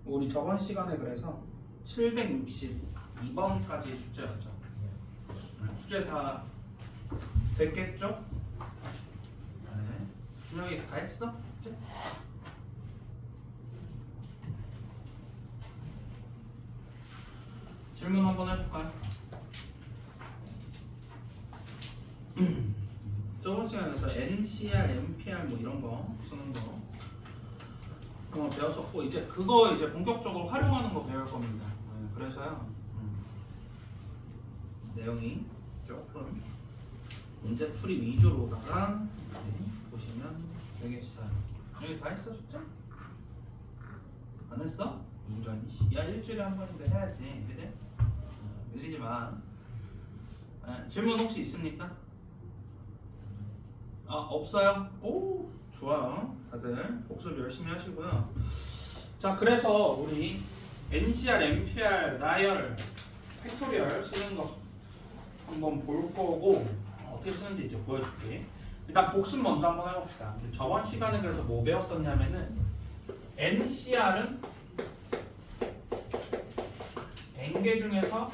우리 저번 시간에 그래서 762번까지 숙제였죠. 숙제 다 됐겠죠? 네. 분명히 다 했어? 숙제? 질문 한번 해볼까요? 저번 시간에서 NCR, NPR 뭐 이런 거 쓰는 거 배웠었고 이제 그거 이제 본격적으로 활용하는 거 배울 겁니다. 네, 그래서요 내용이 조금 문제풀이 위주로다가 보시면 되겠어요. 여기 다 했어 숙제? 안 했어? 이런 야 일주일에 한 번인데 해야지, 그지? 밀리지 마. 질문 혹시 있습니까? 없어요? 오 좋아요. 다들 복습 열심히 하시고요. 자 그래서 우리 NCR, NPR, 나열, 팩토리얼 쓰는 거 한번 볼 거고 어떻게 쓰는지 이제 보여줄게. 일단 복습 먼저 한번 해봅시다. 저번 시간에 그래서 뭐 배웠었냐면은 NCR은 N개 중에서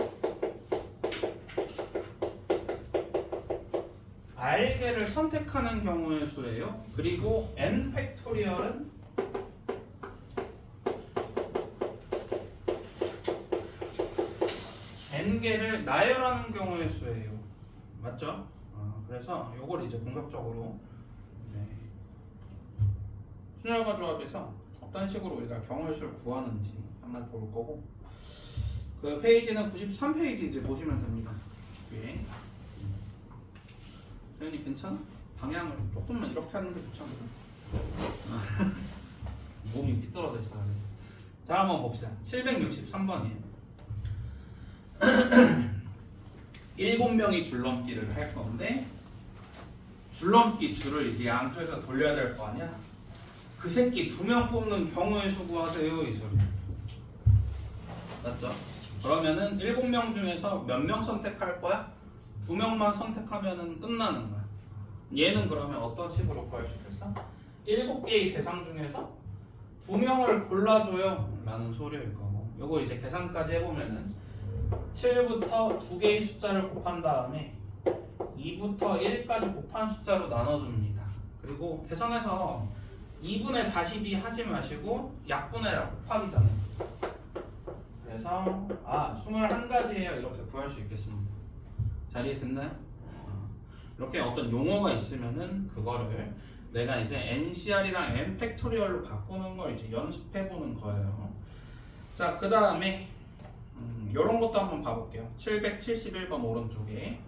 R개를 선택하는 경우의 수예요. 그리고 N 팩토리얼은 N개를 나열하는 경우의 수예요. 맞죠? 그래서 요걸 이제 본격적으로 순열과 조합에서 어떤 식으로 우리가 경우의 수를 구하는지 한번 볼 거고, 그 페이지는 93페이지 이제 보시면 됩니다. 예. 대현이 괜찮아? 방향을 조금만 이렇게 하는 게 좋지 않나? 몸이 삐뚤어져 있어요. 자 한번 봅시다. 763번이에요. 7명이 줄넘기를 할 건데 줄넘기 줄을 이제 양쪽에서 돌려야 될 거 아니야? 그 새끼 2명 뽑는 경우의 수 구하세요 이 소리. 맞죠? 그러면은 7명 중에서 몇 명 선택할 거야? 2명만 선택하면은 끝나는 거야. 얘는 그러면 어떤 식으로 구할 수 있겠어? 7개의 대상 중에서 2명을 골라줘요 라는 소리일 거고, 요거 이제 계산까지 해보면은 7부터 2개의 숫자를 곱한 다음에 2부터 1까지 곱한 숫자로 나눠줍니다. 그리고 계산해서 2분의 42 하지 마시고 약분해라, 곱하기잖아요. 그래서 21가지예요 이렇게 구할 수 있겠습니다. 잘 이해됐나요? 이렇게 어떤 용어가 있으면은 그거를 내가 이제 NCR이랑 N 팩토리얼로 바꾸는 걸 이제 연습해 보는 거예요. 자, 그 다음에 이런 것도 한번 봐볼게요. 771번 오른쪽에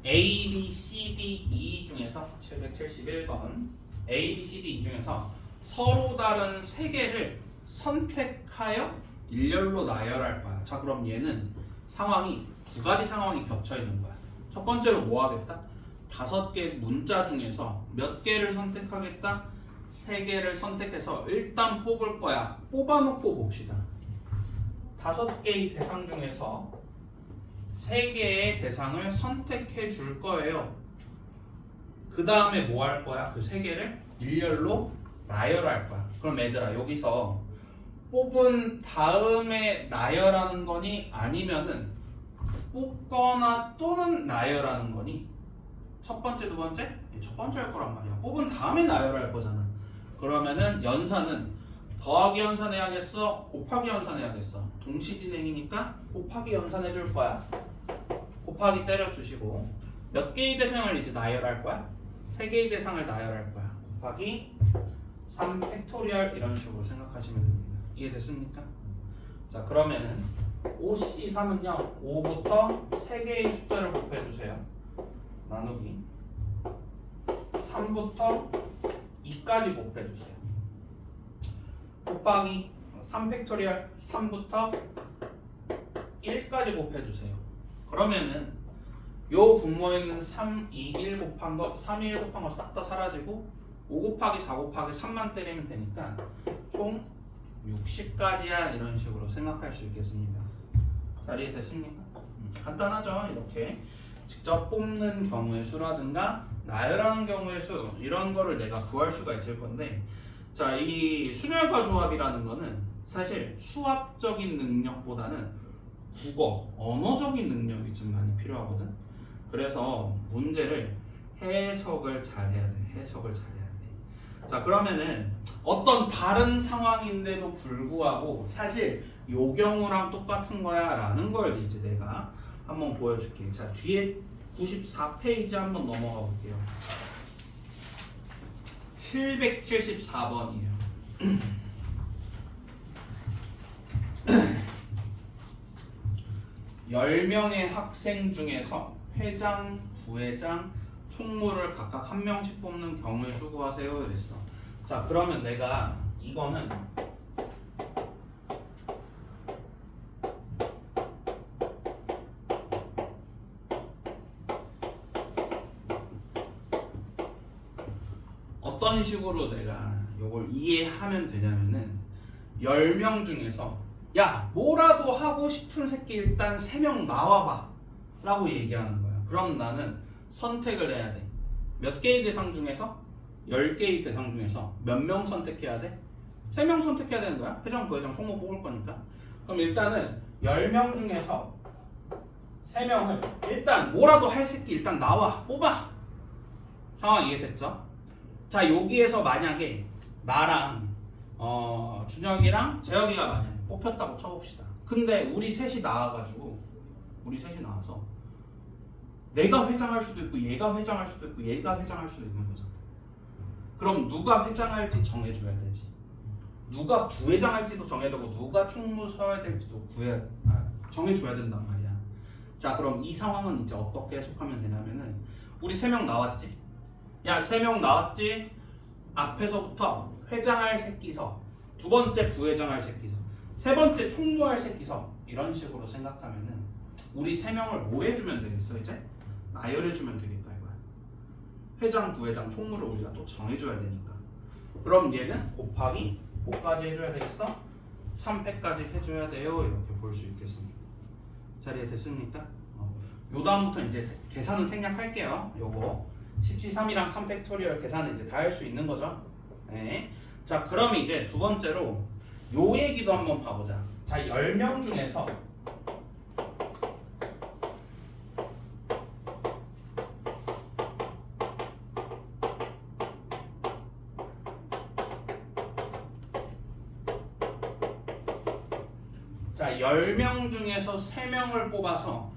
A, B, C, D, E 중에서 771번 A, B, C, D, E 중에서 서로 다른 3개를 선택하여 일렬로 나열할 거야. 자, 그럼 얘는 상황이 2가지 상황이 겹쳐 있는 거야. 첫 번째로 뭐 하겠다? 5개 문자 중에서 몇 개를 선택하겠다? 3개를 선택해서 일단 뽑을 거야. 뽑아놓고 봅시다. 5개의 대상 중에서 3개의 대상을 선택해 줄 거예요. 그 다음에 뭐 할 거야? 그 3개를 일렬로 나열할 거야. 그럼 얘들아 여기서 뽑은 다음에 나열하는 거니 아니면은 뽑거나 또는 나열하는 거니? 첫 번째, 두 번째? 첫 번째 할 거란 말이야. 뽑은 다음에 나열할 거잖아. 그러면은 연산은 더하기 연산해야겠어? 곱하기 연산해야겠어? 동시 진행이니까 곱하기 연산해 줄 거야. 곱하기 때려주시고 몇 개의 대상을 이제 나열할 거야? 3개의 대상을 나열할 거야. 곱하기 3 팩토리얼 이런 식으로 생각하시면 됩니다. 이해됐습니까? 자 그러면은 OC3은요 5부터 3개의 숫자를 곱해주세요. 나누기 3부터 2까지 곱해주세요. 곱하기 3 팩토리얼 3부터 1까지 곱해주세요. 그러면은 요 분모에 있는 3, 2, 1 곱한 거 3, 2, 1 곱한 거 싹 다 사라지고 5 곱하기 4 곱하기 3만 때리면 되니까 총 60까지야 이런 식으로 생각할 수 있겠습니다. 잘 이해됐습니까? 간단하죠? 이렇게 직접 뽑는 경우의 수라든가 나열하는 경우의 수 이런 거를 내가 구할 수가 있을 건데 자, 이 순혈과 조합이라는 거는 사실 수학적인 능력보다는 국어, 언어적인 능력이 좀 많이 필요하거든. 그래서 문제를 해석을 잘 해야 돼. 해석을 잘 해야 돼. 자, 그러면은 어떤 다른 상황인데도 불구하고 사실 요 경우랑 똑같은 거야 라는 걸 이제 내가 한번 보여줄게. 자, 뒤에 94페이지 한번 넘어가 볼게요. 774번이에요. 10명의 학생 중에서 회장, 부회장, 총무를 각각 한 명씩 뽑는 경우의 수 구하세요 이랬어. 자, 그러면 내가 이거는 어떤 식으로 내가 이걸 이해하면 되냐면은 10명 중에서 야, 뭐라도 하고 싶은 새끼 일단 3명 나와봐 라고 얘기하는 거야. 그럼 나는 선택을 해야 돼. 몇 개의 대상 중에서? 10개의 대상 중에서 몇 명 선택해야 돼? 3명 선택해야 되는 거야. 회장, 부회장, 총무 뽑을 거니까. 그럼 일단은 10명 중에서 3명을 일단 뭐라도 할 새끼 일단 나와, 뽑아. 상황 이해됐죠? 자, 여기에서 만약에 나랑 준혁이랑 재혁이가 만약에 뽑혔다고 쳐봅시다. 근데 우리 셋이 나와서 내가 회장할 수도 있고 얘가 회장할 수도 있고 얘가 회장할 수도 있는 거잖아. 그럼 누가 회장할지 정해줘야 되지. 누가 부회장할지도 정해야 되고 누가 총무 서야 될지도 정해줘야 된단 말이야. 자, 그럼 이 상황은 이제 어떻게 해석하면 되냐면은 우리 3명 나왔지. 야, 3명 나왔지. 앞에서부터 회장할 새끼서, 두 번째 부회장할 새끼서, 세 번째 총무할 새끼서 이런 식으로 생각하면은 우리 3명을 뭐 해주면 되겠어 이제? 나열해주면 되겠다 이거야. 회장, 부회장, 총무를 우리가 또 정해줘야 되니까. 그럼 얘는 곱하기 뭐까지 해줘야 되겠어? 3패까지 해줘야 돼요. 이렇게 볼 수 있겠습니다. 자리에 됐습니까? 요 다음부터 이제 계산은 생략할게요. 요거 13이랑 3팩토리얼 계산은 이제 다 할 수 있는 거죠. 네. 자, 그럼 이제 두 번째로 요 얘기도 한번 봐보자. 자, 10명 중에서 자, 10명 중에서 3명을 뽑아서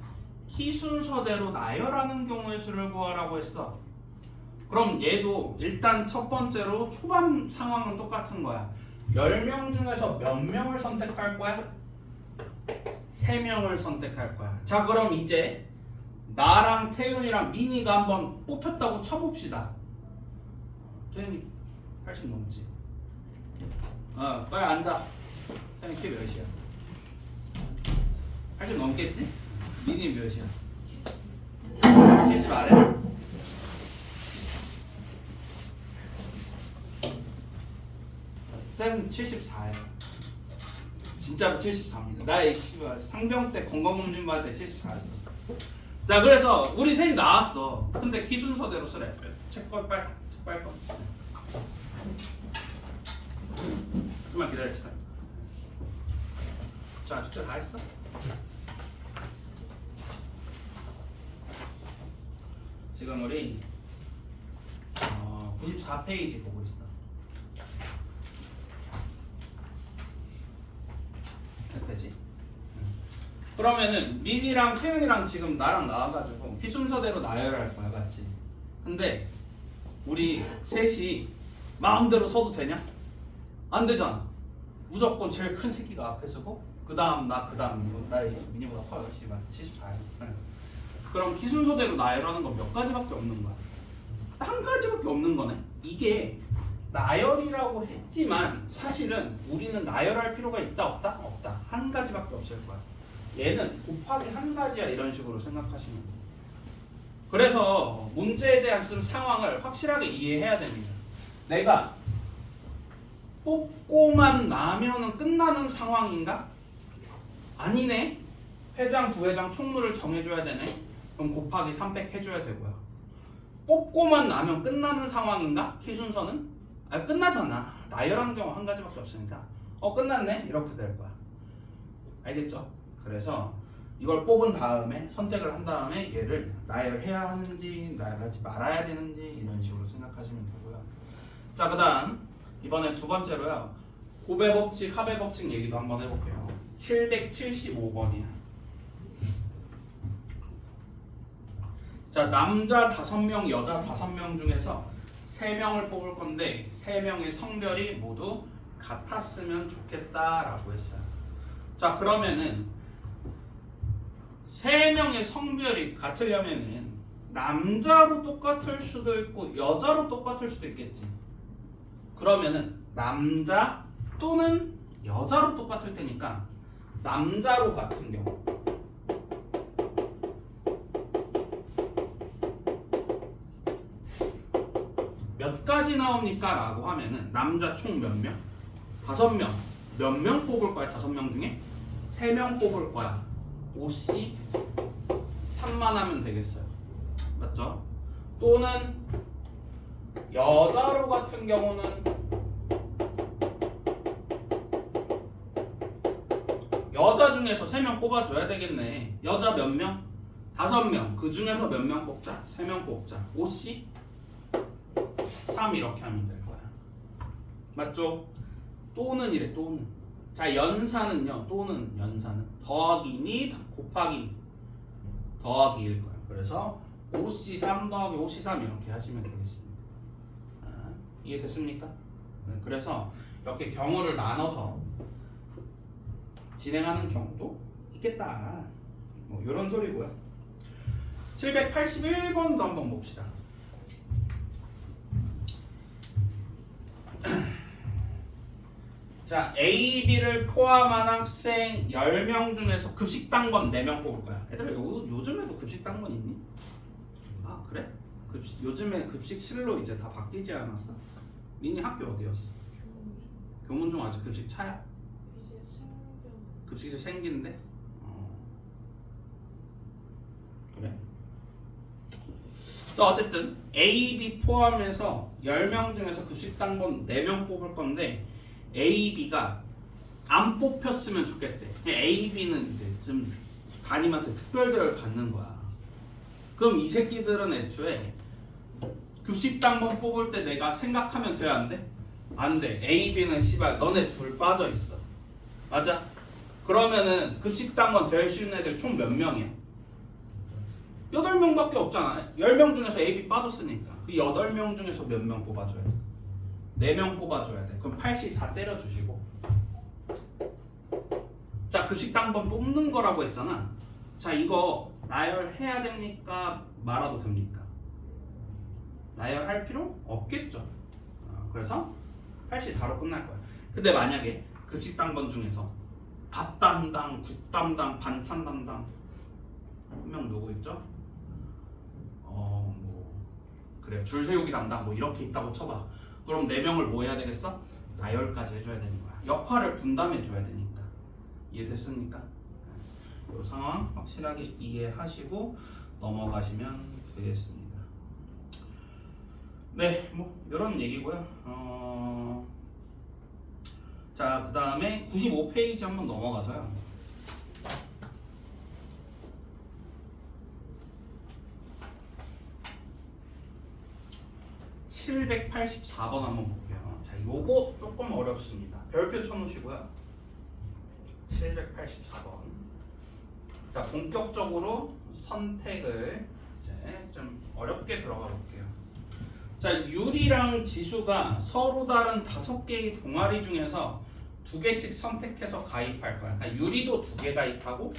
키 순서대로 나열하는 경우의 수를 구하라고 했어. 그럼 얘도 일단 첫 번째로 초반 상황은 똑같은 거야. 10명 중에서 몇 명을 선택할 거야? 3명을 선택할 거야. 자, 그럼 이제 나랑 태윤이랑 민이가 한번 뽑혔다고 쳐봅시다. 태윤이 80 넘지? 빨리 앉아. 태윤이 키 몇이야? 80 넘겠지? 민이 몇이야? 70 아래? 쌤 74예요. 진짜로 74입니다. 나 상병 때 건강검진 받을 때 74였어. 자, 그래서 우리 셋이 나왔어. 근데 키 순서대로 쓰래. 책 빨리 거. 좀만 기다려주세요. 자, 진짜 다 했어? 지금 우리 94페이지 보고 있어. 되지? 그러면은 민이랑 태윤이랑 지금 나랑 나와가지고 키 순서대로 나열할 거야, 맞지? 근데 우리 셋이 마음대로 써도 되냐? 안 되잖아. 무조건 제일 큰 새끼가 앞에 서고 그 다음 나, 그 다음 나 민이보다 커요. 74야. 그럼 키 순서대로 나열하는 건 몇 가지밖에 없는 거야. 한 가지밖에 없는 거네. 이게 나열이라고 했지만 사실은 우리는 나열할 필요가 있다 없다? 없다. 한 가지밖에 없을 거야. 얘는 곱하기 한 가지야 이런 식으로 생각하시면 돼요. 그래서 문제에 대한 좀 상황을 확실하게 이해해야 됩니다. 내가 뽑고만 나면은 끝나는 상황인가? 아니네. 회장, 부회장, 총무를 정해줘야 되네. 그럼 곱하기 300 해줘야 되고요. 뽑고만 나면 끝나는 상황인가? 키 순서는? 아 끝나잖아. 나열하는 경우 한 가지밖에 없으니까 끝났네 이렇게 될 거야. 알겠죠? 그래서 이걸 뽑은 다음에 선택을 한 다음에 얘를 나열해야 하는지 나열하지 말아야 되는지 이런 식으로 생각하시면 되고요. 자 그다음 이번에 두 번째로요. 고배 법칙, 하배 법칙 얘기도 한번 해볼게요. 775번이야. 자 남자 5명, 여자 5명 중에서 3명을 뽑을 건데 3명의 성별이 모두 같았으면 좋겠다라고 했어요. 자 그러면은 3명의 성별이 같으려면은 남자로 똑같을 수도 있고 여자로 똑같을 수도 있겠지. 그러면은 남자 또는 여자로 똑같을 테니까 남자로 같은 경우 몇 가지 나옵니까? 라고 하면은 남자 총 몇 명? 5명. 몇 명 뽑을 거야? 5명 중에? 3명 뽑을 거야. OC 3만 하면 되겠어요. 맞죠? 또는 여자로 같은 경우는 여자 중에서 3명 뽑아줘야 되겠네. 여자 몇 명? 5명. 그 중에서 몇 명 뽑자? 3명 뽑자. OC 3 이렇게 하면 될 거야. 맞죠? 또는 이래 또는. 자 연산은요. 또는 연산은 더하기니 곱하기 더하기일 거야. 그래서 OC3 더하기 OC3 이렇게 하시면 되겠습니다. 이해됐습니까? 네, 그래서 이렇게 경우를 나눠서 진행하는 경우도 있겠다. 뭐 이런 소리고요. 781번도 한번 봅시다. 자, A, B를 포함한 학생 10명 중에서 급식당번 4명 뽑을 거야. 얘들아, 요즘에도 급식당번 있니? 아, 그래? 요즘에 급식실로 이제 다 바뀌지 않았어? 니네 학교 어디였어? 교문중 아직 급식 차야? 급식실 생긴데? 그래? 자, 어쨌든 A, B 포함해서 10명 중에서 급식당번 4명 뽑을 건데 A, B가 안 뽑혔으면 좋겠대. A, B는 이제 좀 담임한테 특별 대우를 받는 거야. 그럼 이 새끼들은 애초에 급식당번 뽑을 때 내가 생각하면 돼, 안 돼? 안 돼. A, B는 씨발 너네 둘 빠져 있어. 맞아? 그러면은 급식당번 될 수 있는 애들 총 몇 명이야? 8명밖에 없잖아. 10명 중에서 A, B 빠졌으니까 그 8명 중에서 몇 명 뽑아줘야 돼? 4명 뽑아줘야 돼. 그럼 84 때려주시고. 자 급식당번 뽑는 거라고 했잖아. 자 이거 나열해야 됩니까? 말아도 됩니까? 나열할 필요 없겠죠. 그래서 84로 끝날 거야. 근데 만약에 급식당번 중에서 밥 담당, 국 담당, 반찬 담당 한 명 누구 있죠? 뭐 그래 줄 세우기 담당 뭐 이렇게 있다고 쳐봐. 그럼 4명을 뭐 해야 되겠어? 나열까지 해줘야 되는 거야. 역할을 분담해 줘야 되니까. 이해됐습니까? 이 상황 확실하게 이해하시고 넘어가시면 되겠습니다. 네, 뭐 이런 얘기고요. 자, 그 다음에 95페이지 한번 넘어가서요. (784번) 한번 볼게요. 자, 요거 조금 어렵습니다. 별표 쳐놓으시고요. 784번. 자, 본격적으로 선택을 이제 좀 어렵게 들어가 볼게요. 자, 유리랑 지수가 서로 다른 5개의 동아리 중에서 2개씩 선택해서 가입할 거야. 그러니까 유리도 2개 가입하고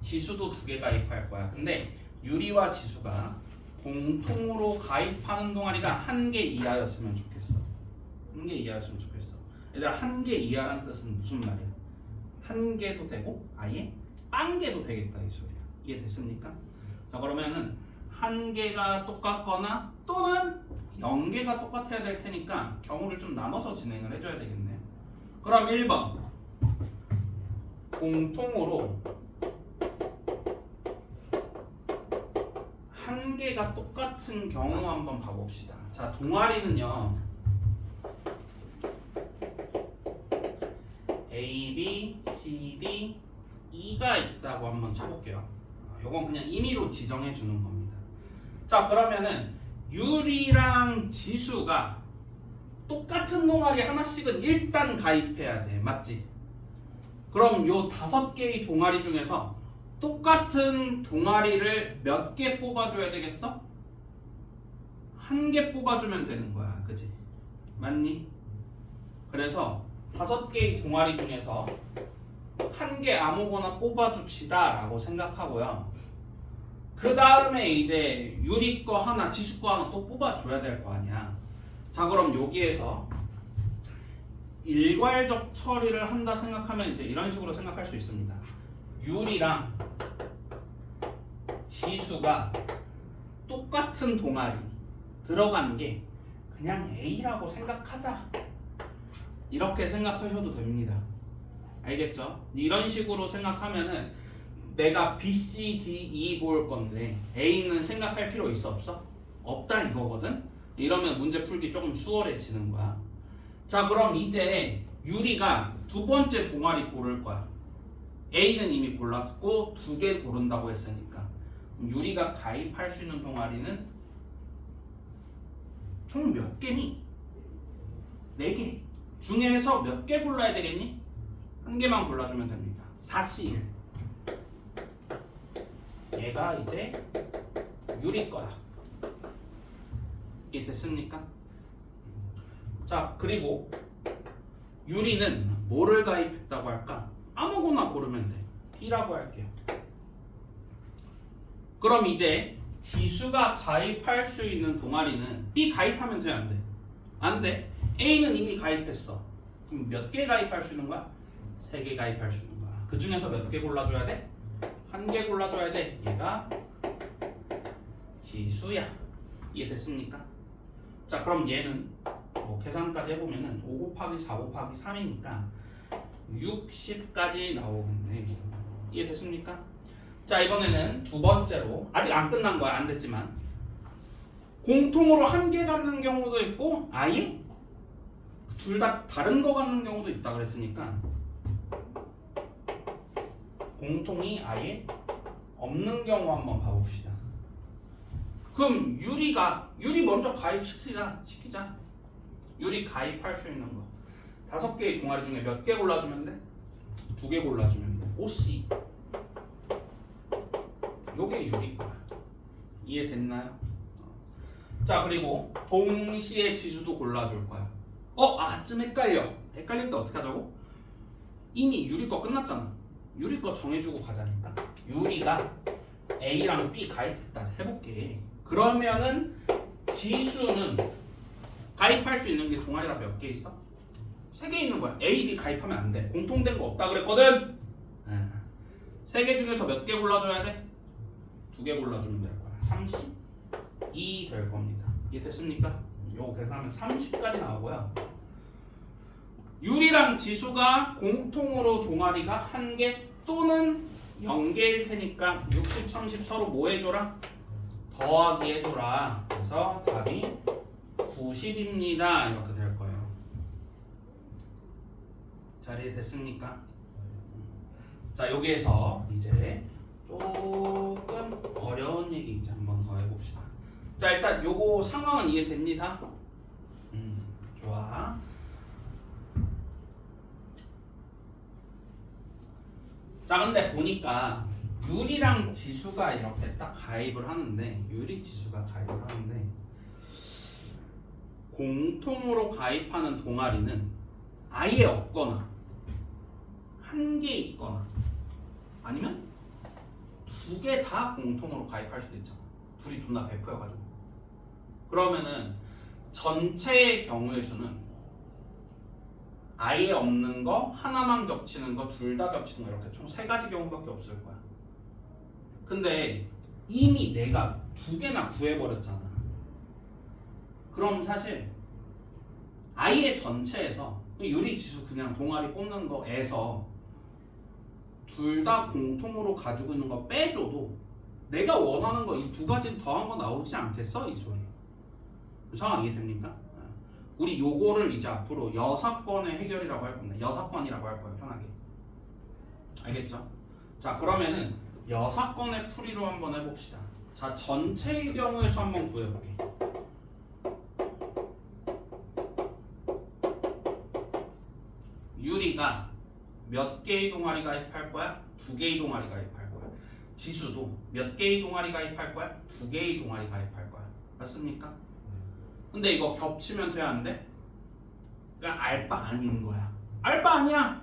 지수도 2개 가입할 거야. 근데 유리와 지수가 공통으로 가입하는 동아리가 1개 이하였으면 좋겠어. 1개 이하였으면 좋겠어. 얘들아 1개 이하라는 뜻은 무슨 말이야? 1개도 되고 아예 0개도 되겠다 이 소리야. 이해됐습니까? 자 그러면은 1개가 똑같거나 또는 0개가 똑같아야 될 테니까 경우를 좀 나눠서 진행을 해줘야 되겠네요. 그럼 1번 공통으로 1개가 똑같은 경우 한번 봐봅시다. 자 동아리는요 A, B, C, D, E가 있다고 한번 쳐볼게요. 요건 그냥 임의로 지정해 주는 겁니다. 자, 그러면은 유리랑 지수가 똑같은 동아리 하나씩은 일단 가입해야 돼. 맞지? 그럼 요 5개의 동아리 중에서 똑같은 동아리를 몇 개 뽑아줘야 되겠어? 1개 뽑아주면 되는 거야. 그지? 맞니? 그래서 5개의 동아리 중에서 1개 아무거나 뽑아줍시다 라고 생각하고요. 그 다음에 이제 유리 거 하나, 지수 거 하나 또 뽑아줘야 될 거 아니야. 자, 그럼 여기에서 일괄적 처리를 한다 생각하면 이제 이런 식으로 생각할 수 있습니다. 유리랑 지수가 똑같은 동아리 들어간 게 그냥 A라고 생각하자. 이렇게 생각하셔도 됩니다. 알겠죠? 이런 식으로 생각하면은 내가 B, C, D, E 볼 건데 A는 생각할 필요 있어 없어? 없다 이거거든? 이러면 문제 풀기 조금 수월해지는 거야. 자, 그럼 이제 유리가 두 번째 동아리 고를 거야. A는 이미 골랐고 2개 고른다고 했으니까 유리가 가입할 수 있는 동아리는 총 몇 개니? 4개 중에서 몇 개 골라야 되겠니? 1개만 골라주면 됩니다. 4C1 얘가 이제 유리 거야. 이게 됐습니까? 자, 그리고 유리는 뭐를 가입했다고 할까? 아무거나 고르면 돼. B라고 할게요. 그럼 이제 지수가 가입할 수 있는 동아리는 B 가입하면 돼, 안 돼? 안 돼. A는 이미 가입했어. 그럼 몇 개 가입할 수 있는 거야? 3개 가입할 수 있는 거야. 그 중에서 몇 개 골라줘야 돼? 1개 골라줘야 돼. 얘가 지수야. 이해됐습니까? 자, 그럼 얘는 계산까지 해보면은 5 곱하기 4 곱하기 3이니까 60까지 나오겠네. 이해됐습니까? 자, 이번에는 두 번째로 아직 안 끝난 거야. 안 됐지만 공통으로 1개 갖는 경우도 있고 아예 둘 다 다른 거 갖는 경우도 있다 그랬으니까 공통이 아예 없는 경우 한번 봐봅시다. 그럼 유리 먼저 가입시키자. 유리 가입할 수 있는 거 5개의 동아리 중에 몇 개 골라주면 돼? 2개 골라주면 돼. OC 요게 유리 거야. 이해됐나요? 자, 그리고 동시에 지수도 골라줄 거야. 좀 헷갈릴 때 어떻게 하자고? 이미 유리 거 끝났잖아. 유리 거 정해주고 가자니까. 유리가 A랑 B 가입했다 해볼게. 그러면은 지수는 가입할 수 있는 게 동아리가 몇 개 있어? 3개 있는 거야. A, B 가입하면 안 돼. 공통된 거 없다 그랬거든. 3개 중에서 몇 개 골라줘야 돼? 2개 골라주면 될 거야. 32 될 겁니다. 이해됐습니까? 요거 계산하면 30까지 나오고요. 유리랑 지수가 공통으로 동아리가 1개 또는 0개일 테니까 60, 30 서로 뭐 해줘라? 더하기 해줘라. 그래서 답이 90입니다. 이렇게 될 거예요. 잘 이해됐습니까? 자, 여기에서 이제 조금 어려운 얘기 이제 한번 더 해봅시다. 자, 일단 요거 상황은 이해됩니다. 좋아. 자, 근데 보니까 유리랑 지수가 이렇게 딱 가입을 하는데 공통으로 가입하는 동아리는 아예 없거나 1개 있거나 아니면 2개 다 공통으로 가입할 수도 있잖아. 둘이 존나 베프여가지고. 그러면은 전체의 경우의 수는 아예 없는 거, 하나만 겹치는 거, 둘 다 겹치는 거 이렇게 총 3가지 경우밖에 없을 거야. 근데 이미 내가 2개나 구해버렸잖아. 그럼 사실 아예 전체에서 유리 지수 그냥 동아리 뽑는 거에서 둘 다 공통으로 가지고 있는 거 빼줘도 내가 원하는 거 이 2가지 더한 거 나오지 않겠어? 이 소리. 상황 이해됩니까? 우리 요거를 이제 앞으로 여사건의 해결이라고 할 겁니다. 여사건이라고 할 거예요, 편하게. 알겠죠? 자, 그러면은 여사건의 풀이로 한번 해봅시다. 자, 전체의 경우의 수 한번 구해볼게. 유리가 몇 개의 동아리 가입할 거야? 2개의 동아리 가입할 거야. 지수도 몇 개의 동아리 가입할 거야? 2개의 동아리 가입할 거야. 맞습니까? 근데 이거 겹치면 돼, 안 돼? 그러니까 알바 아닌 거야. 알바 아니야.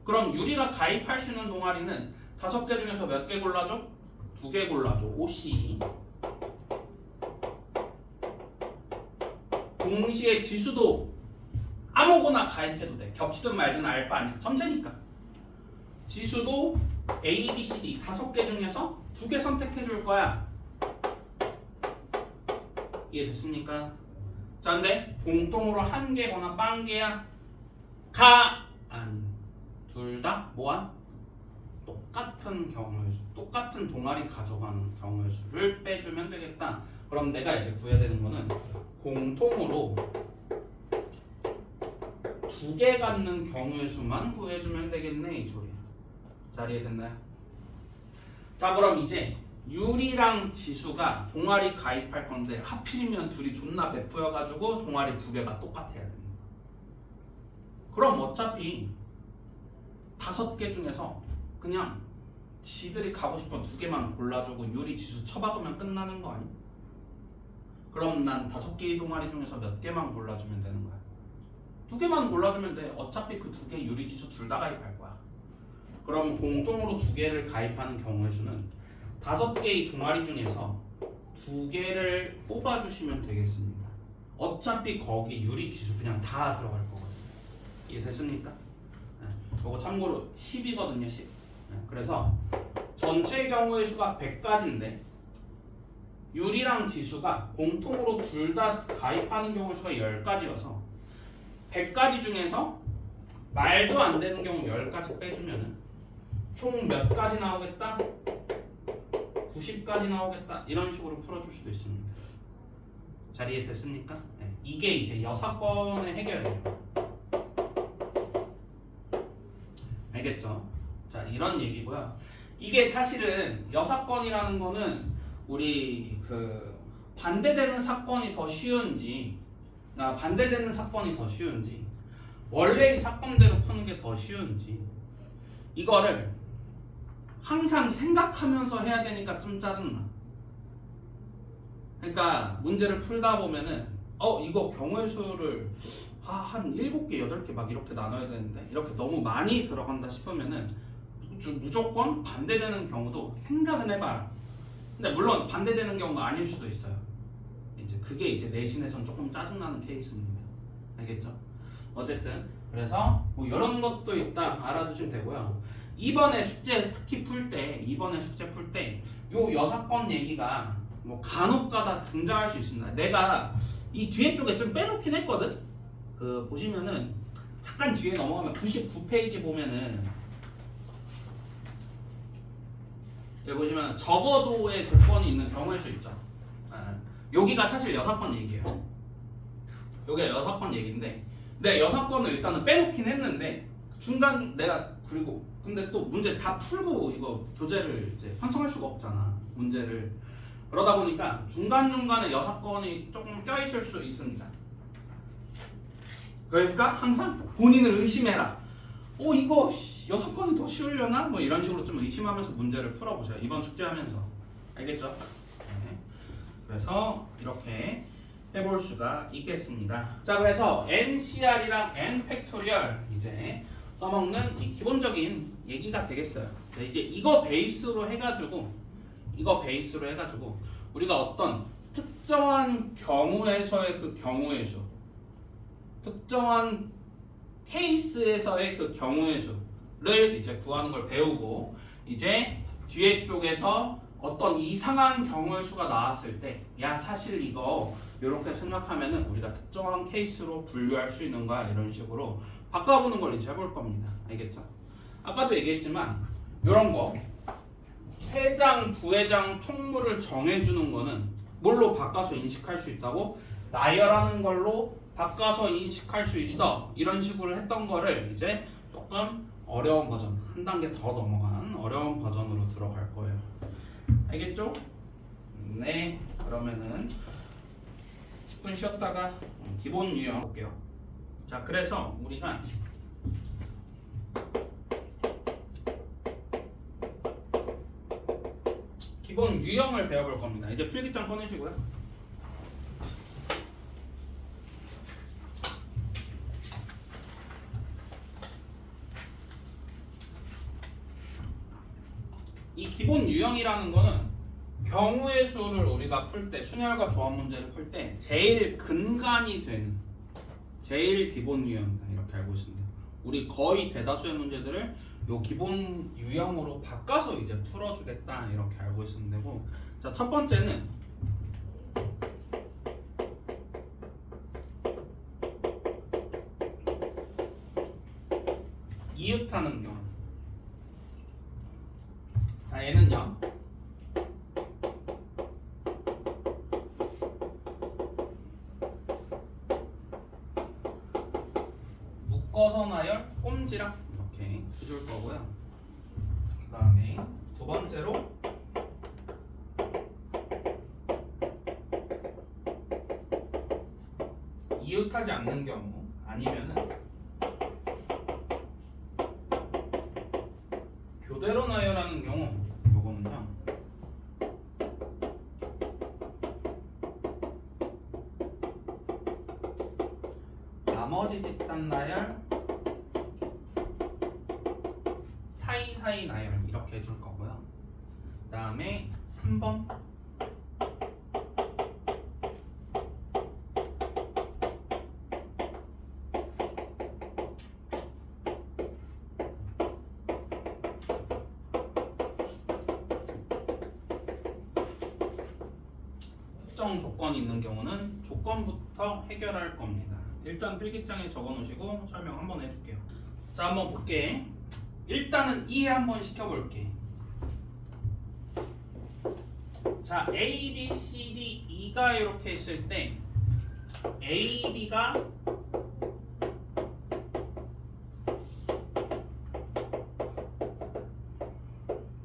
그럼 유리가 가입할 수 있는 동아리는 5개 중에서 몇 개 골라줘? 2개 골라줘. OC. 동시에 지수도 아무거나 가입해도 돼. 겹치든 말든 알바 아니야. 전체니까. 지수도 A, B, C, D 5개 중에서 2개 선택해 줄 거야. 이해됐습니까? 자, 근데 공통으로 1개거나 빵개야. 가 아닌. 둘 다 뭐야? 똑같은 경우의 수, 똑같은 동아리 가져가는 경우의 수를 빼주면 되겠다. 그럼 내가 이제 구해야 되는 거는 공통으로 2개 갖는 경우의 수만 구해주면 되겠네, 이 소리야. 잘 이해됐나요? 자, 그럼 이제 유리랑 지수가 동아리 가입할 건데 하필이면 둘이 존나 베프여가지고 동아리 2개가 똑같아야 됩니다. 그럼 어차피 5개 중에서 그냥 지들이 가고 싶은 2개만 골라주고 유리 지수 쳐박으면 끝나는 거 아니? 그럼 난 5개의 동아리 중에서 몇 개만 골라주면 되는 거야. 2개만 골라주면 돼. 어차피 그 2개 유리 지수 둘 다 가입할 거야. 그럼 공통으로 2개를 가입하는 경우의 수는 5개의 동아리 중에서 2개를 뽑아주시면 되겠습니다. 어차피 거기 유리 지수 그냥 다 들어갈 거거든요. 이해됐습니까? 이거 참고로 10이거든요, 10. 그래서 전체 경우의 수가 100가지인데 유리랑 지수가 공통으로 둘 다 가입하는 경우의 수가 10가지여서 100가지 중에서 말도 안 되는 경우 10가지 빼주면은 총 몇 가지 나오겠다? 90가지 나오겠다. 이런 식으로 풀어줄 수도 있습니다. 잘 이해됐습니까? 네. 이게 이제 여사건의 해결이에요. 알겠죠? 자, 이런 얘기고요. 이게 사실은 여사건이라는 거는 우리 그 반대되는 사건이 더 쉬운지, 반대되는 사건이 더 쉬운지, 원래의 사건대로 푸는 게 더 쉬운지, 이거를 항상 생각하면서 해야 되니까 좀 짜증나. 그러니까 문제를 풀다 보면은 이거 경우의 수를 한 7개, 8개 막 이렇게 나눠야 되는데 이렇게 너무 많이 들어간다 싶으면은 무조건 반대되는 경우도 생각은 해봐라. 근데 물론 반대되는 경우가 아닐 수도 있어요. 이제 그게 이제 내신에선 조금 짜증나는 케이스입니다. 알겠죠? 어쨌든 그래서 뭐 이런 것도 있다 알아두시면 되고요. 이번에 숙제 특히 풀 때, 요 여사건 얘기가 뭐 간혹가다 등장할 수 있습니다. 내가 이 뒤에 쪽에 좀 빼놓긴 했거든. 그 보시면은 잠깐 뒤에 넘어가면 99페이지 보면은 여기 보시면 적어도의 조건이 있는 경우의 수 있죠. 여기가 사실 여사건 얘기예요. 여기가 여사건 얘기인데 내가 여사건을 일단은 빼놓긴 했는데 중간 내가 그리고 근데 또 문제 다 풀고 이거 교재를 이제 완성할 수가 없잖아, 문제를. 그러다 보니까 중간중간에 여사건이 조금 껴있을 수 있습니다. 그러니까 항상 본인을 의심해라. 이거 여사건이 더 쉬우려나? 뭐 이런 식으로 좀 의심하면서 문제를 풀어보세요. 이번 숙제하면서. 알겠죠? 네. 그래서 이렇게 해볼 수가 있겠습니다. 자, 그래서 NCR이랑 N팩토리얼 이제 써먹는 이 기본적인 얘기가 되겠어요. 자, 이제 이거 베이스로 해가지고 우리가 어떤 특정한 경우에서의 그 경우의 수, 특정한 케이스에서의 그 경우의 수를 이제 구하는 걸 배우고 이제 뒤에 쪽에서 어떤 이상한 경우의 수가 나왔을 때 야 사실 이거 이렇게 생각하면은 우리가 특정한 케이스로 분류할 수 있는 거야 이런 식으로 바꿔보는 걸 이제 해볼 겁니다. 알겠죠? 아까도 얘기했지만 이런 거 회장, 부회장, 총무를 정해주는 거는 뭘로 바꿔서 인식할 수 있다고? 나열하는 걸로 바꿔서 인식할 수 있어. 이런 식으로 했던 거를 이제 조금 어려운 버전, 한 단계 더 넘어간 어려운 버전으로 들어갈 거예요. 알겠죠? 네. 그러면은 10분 쉬었다가 기본 유형 볼게요. 자, 그래서 우리가 기본 유형을 배워볼 겁니다. 이제 필기장 꺼내시고요. 이 기본 유형이라는 거는 경우의 수를 우리가 풀 때, 순열과 조합 문제를 풀 때 제일 근간이 되는 제일 기본 유형이다. 이렇게 알고 있습니다. 우리 거의 대다수의 문제들을 요 기본 유형으로 바꿔서 이제 풀어주겠다. 이렇게 알고 있으면 되고, 자, 첫 번째는 이웃하는 경우. 자, 얘는요. 묶어서 나열, 꼼지락 이렇게 해줄 거고요. 그 다음에 두 번째로 이웃하지 않는 경우, 아니면은 교대로 나열하는 경우, 요거는요. 나머지 집단 나열, 사이사이 나열 이렇게 해줄 거고요. 그 다음에 3번 특정 조건이 있는 경우는 조건부터 해결할 겁니다. 일단 필기장에 적어 놓으시고 설명 한번 해줄게요. 자, 한번 볼게. 일단은 이해 한번 시켜볼게. 자, A, B, C, D, E가 이렇게 있을 때 A, B가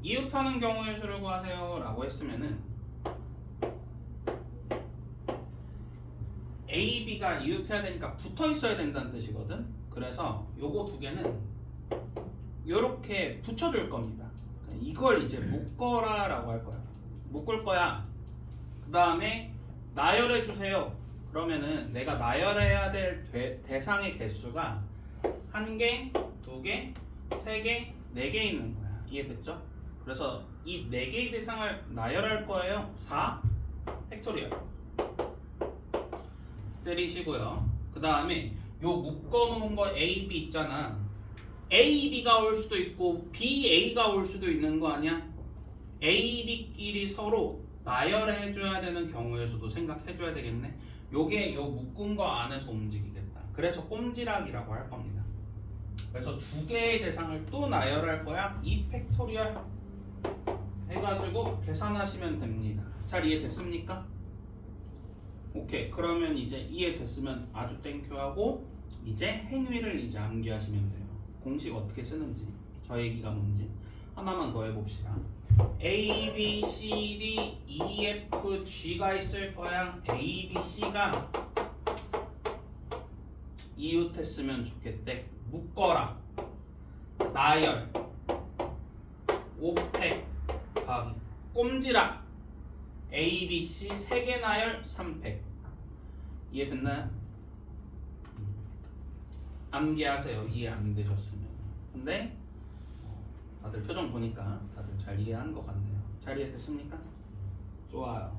이웃하는 경우의 수를 구하세요 라고 했으면은 A, B가 이웃해야 되니까 붙어 있어야 된다는 뜻이거든. 그래서 요거 두 개는 요렇게 붙여줄 겁니다. 이걸 이제 묶어라 라고 할 거야. 묶을 거야. 그 다음에 나열해 주세요. 그러면은 내가 나열해야 될 대상의 개수가 1개, 2개, 3개, 4개 있는 거야. 이해됐죠? 그래서 이 4개의 대상을 나열할 거예요. 4 팩토리얼 때리시고요. 그 다음에 요 묶어놓은 거 A, B 있잖아. A, B가 올 수도 있고 B, A가 올 수도 있는 거 아니야? A, B끼리 서로 나열해줘야 되는 경우의 수도 생각해줘야 되겠네. 요게 요 묶은 거 안에서 움직이겠다. 그래서 꼼지락이라고 할 겁니다. 그래서 두 개의 대상을 또 나열할 거야. 2 팩토리얼 해가지고 계산하시면 됩니다. 잘 이해됐습니까? 오케이. 그러면 이제 이해됐으면 아주 땡큐하고 이제 행위를 이제 암기하시면 돼요. 공식 어떻게 쓰는지, 저 얘기가 뭔지 하나만 더 해봅시다. A, B, C, D, E, F, G가 있을 거야. A, B, C가 이웃했으면 좋겠대. 묶어라. 나열. 오팩. 꼼지락. A, B, C 3개 나열 3팩. 이해됐나요? 암기하세요. 이해 안 되셨으면. 근데 다들 표정 보니까 다들 잘 이해한 것 같네요. 잘 이해됐습니까? 좋아요.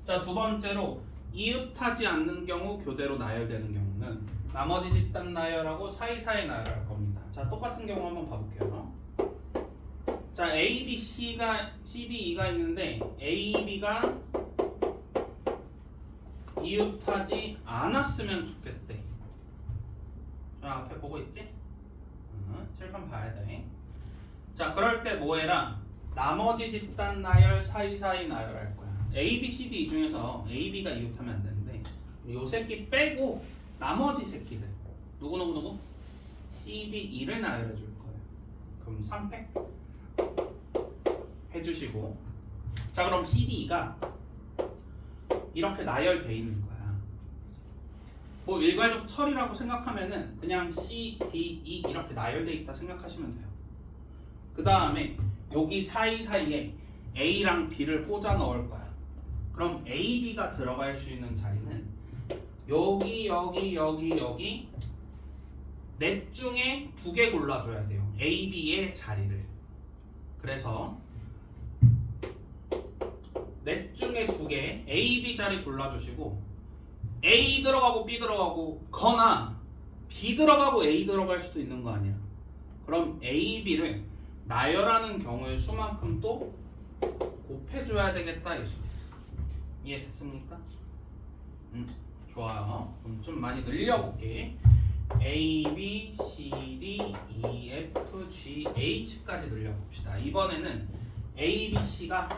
자, 두 번째로 이웃하지 않는 경우, 교대로 나열되는 경우는 나머지 집단 나열하고 사이사이 나열할 겁니다. 자, 똑같은 경우 한번 봐볼게요. 자, A, B, C가 C, D, E가 있는데 A, B가 이웃하지 않았으면 좋겠대. 자, 앞에 보고 있지? 칠판 봐야 돼. 자, 그럴 때 뭐 해라? 나머지 집단 나열 사이사이 나열할 거야. A, B, C, D 이 중에서 A, B가 이웃하면 안 되는데 요 새끼 빼고 나머지 새끼들 누구 CD2를 나열해 줄 거예요. 그럼 3팩 해주시고, 자 그럼 CD2가 이렇게 나열돼 있는 거야. 뭐 일괄적 처리라고 생각하면은 그냥 CD2 이렇게 나열돼 있다 생각하시면 돼요. 그 다음에 여기 사이사이에 A랑 B를 꽂아 넣을 거야. 그럼 A, B가 들어갈 수 있는 자리는 여기 넷 중에 2개 골라줘야 돼요. A, B의 자리를. 그래서 넷 중에 2개 A, B 자리 골라주시고, A 들어가고 B 들어가고 거나 B 들어가고 A 들어갈 수도 있는 거 아니야. 그럼 A, B를 나열하는 경우의 수만큼 또 곱해줘야 되겠다 이 소리. 이해됐습니까? 좋아요. 그럼 좀 많이 늘려볼게. A, B, C, D, E, F, G, H까지 늘려봅시다. 이번에는 A, B, C가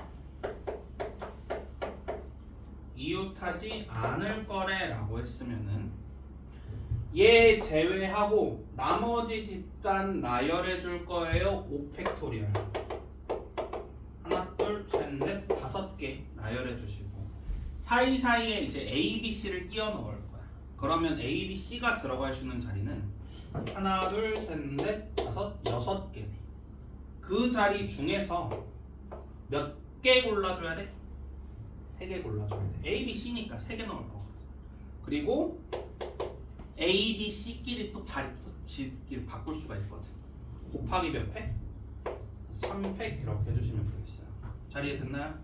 이웃하지 않을 거래라고 했으면은 얘 제외하고 나머지 집단 나열해 줄 거예요. 5팩토리얼. 하나, 둘, 셋, 넷, 5개 나열해 주시고, 사이사이에 이제 A, B, C를 끼워 넣을 거야. 그러면 A, B, C가 들어갈 수 있는 자리는 하나, 둘, 셋, 넷, 5, 6개네. 그 자리 중에서 몇 개 골라줘야 돼? 3개 골라줘야 돼. A, B, C니까 3개 넣을 거거든. 그리고 A, B, C끼리 또 자리 또 지끼리 바꿀 수가 있거든. 곱하기 몇 팩? 3팩 이렇게 해주시면 되겠어요. 자리에 됐나요?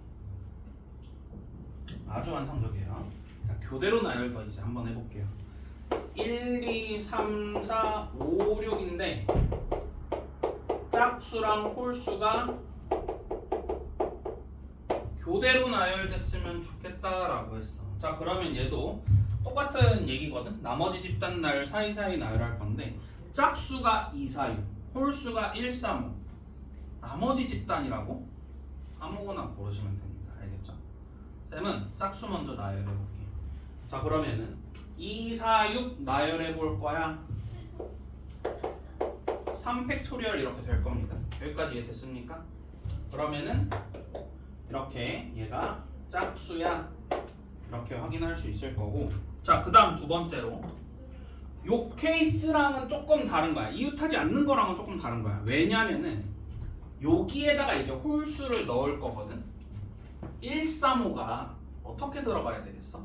아주 완성적이에요. 자, 교대로 나열도 이제 한번 해볼게요. 1, 2, 3, 4, 5, 6인데 짝수랑 홀수가 교대로 나열됐으면 좋겠다라고 했어. 자, 그러면 얘도 똑같은 얘기거든. 나머지 집단 나열 사이사이 나열할 건데, 짝수가 2, 4, 6, 홀수가 1, 3, 5. 나머지 집단이라고 아무거나 고르시면 됩니다. 알겠죠? 쌤은 짝수 먼저 나열해 볼게. 자, 그러면은 2, 4, 6 나열해 볼 거야. 3팩토리얼 이렇게 될 겁니다. 여기까지 이해됐습니까? 그러면은 이렇게 얘가 짝수야 이렇게 확인할 수 있을 거고, 자, 그 다음 두 번째로 요 케이스랑은 조금 다른 거야. 이웃하지 않는 거랑은 조금 다른 거야. 왜냐면은 여기에다가 이제 홀수를 넣을 거거든. 135가 어떻게 들어가야 되겠어?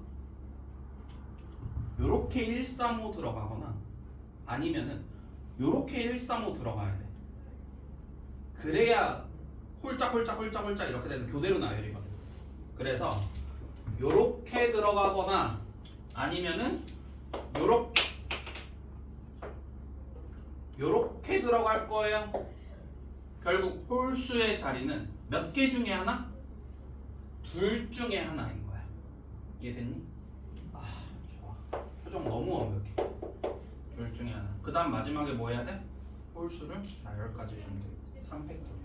요렇게 135 들어가거나 아니면은 요렇게 135 들어가야 돼. 그래야 홀짝 이렇게 되는 교대로 나열이거든. 그래서 요렇게 들어가거나 아니면은 요렇게 들어갈 거예요. 결국 홀수의 자리는 몇 개 중에 하나? 둘 중에 하나인 거야. 이해됐니? 아, 좋아. 표정 너무 완벽해. 둘 중에 하나. 그 다음 마지막에 뭐 해야 돼? 홀수를 나열까지 주면 돼. 3팩토리얼.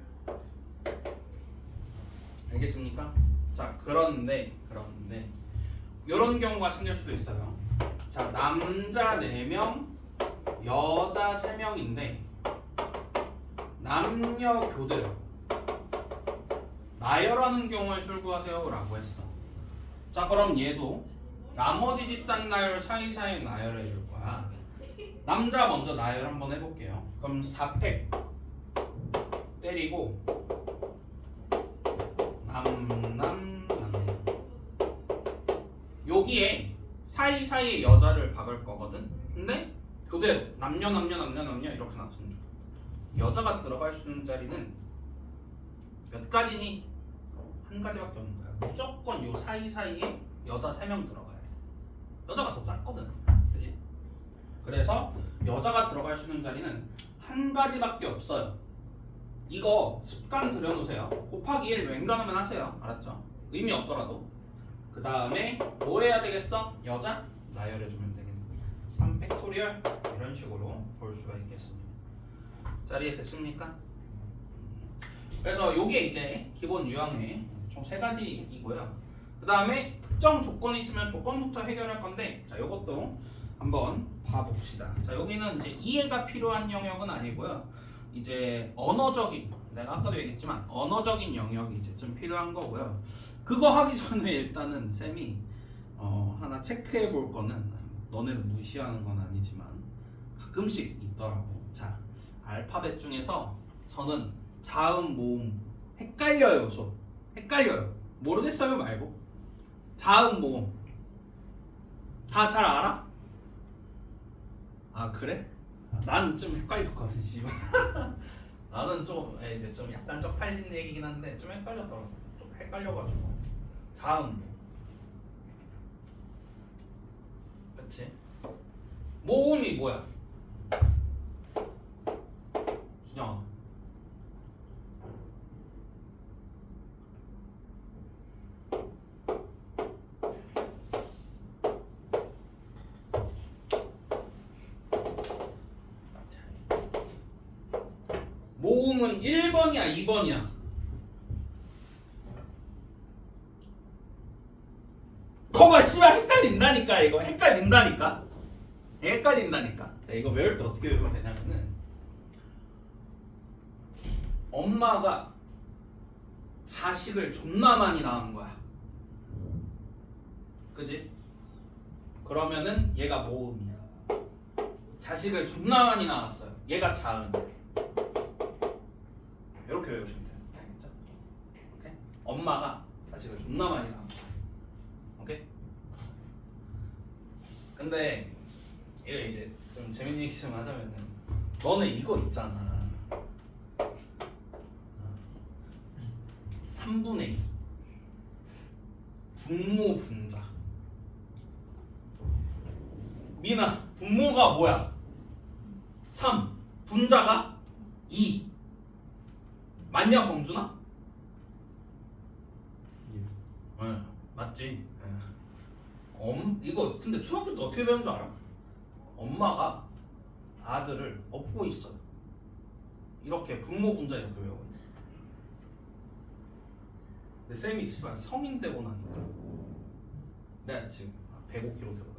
알겠습니까? 자, 그런데 이런 경우가 생길 수도 있어요. 자, 남자 4명, 여자 3명인데 남녀 교대로 나열하는 경우에 출구하세요 라고 했어. 자, 그럼 얘도 나머지 집단 나열 사이사이 나열해 줄 거야. 남자 먼저 나열 한번 해볼게요. 그럼 4팩 때리고 남 여기에 사이사이에 여자를 박을 거거든. 근데 그대로 남녀 이렇게 나왔으면 좋겠다. 여자가 들어갈 수 있는 자리는 몇 가지니? 한 가지밖에 없는 거야. 무조건 요 사이사이에 여자 3명 들어가야 돼. 여자가 더 작거든. 그지? 그래서 여자가 들어갈 수 있는 자리는 한 가지밖에 없어요. 이거 습관 들여놓으세요. 곱하기 1 웬간하면 하세요. 알았죠? 의미 없더라도. 그 다음에 뭐 해야 되겠어? 여자 나열해주면 되겠네. 3팩토리얼 이런 식으로 볼 수가 있겠습니다. 자리에 됐습니까? 그래서 요게 이제 기본 유형의 총 3가지이고요. 그 다음에 특정 조건이 있으면 조건부터 해결할 건데, 자, 요것도 한번 봐봅시다. 자, 여기는 이제 이해가 필요한 영역은 아니고요. 이제 언어적인, 내가 아까도 얘기했지만 언어적인 영역이 이제 좀 필요한 거고요. 그거 하기 전에 일단은 쌤이 하나 체크해 볼 거는, 너네를 무시하는 건 아니지만 가끔씩 있더라고. 자, 알파벳 중에서 저는 자음, 모음 헷갈려요. 헷갈려요. 모르겠어요 말고 자음, 모음 다 잘 알아? 아 그래? 나는 좀 헷갈렸거든 씨발. 나는 좀 이제 좀 약간 쪽팔린 얘기긴 한데 좀 헷갈렸더라고. 좀 헷갈려가지고 자음, 그치? 모음이 뭐야? 준영아, 모음은 1번이야 2번이야? 거봐 씨발 헷갈린다니까. 이거 헷갈린다니까. 자, 이거 외울 때 어떻게 외우면 되냐면은, 엄마가 자식을 존나 많이 낳은 거야. 그지? 그러면은 얘가 모음이야. 자식을 존나 많이 낳았어요. 얘가 자음. 이렇게 외우시면 돼요. 알겠죠? 오케이? 엄마가 자식을 존나 많이 낳은 거야. 오케이? 근데 이거 이제 좀 재밌는 얘기 좀 하자면은, 너네 이거 있잖아. 3분의 2 분모 분자. 미나, 분모가 뭐야? 3, 분자가 2. 맞냐 범준아? 응, 맞지. 이거 근데 초등학교 때 어떻게 배운 줄 알아? 엄마가 아들을 업고 있어요. 이렇게 분모 분자 이렇게 외워. 근데 쌤이 씨발 성인 되고 나니까 내가 지금 105kg 되거든.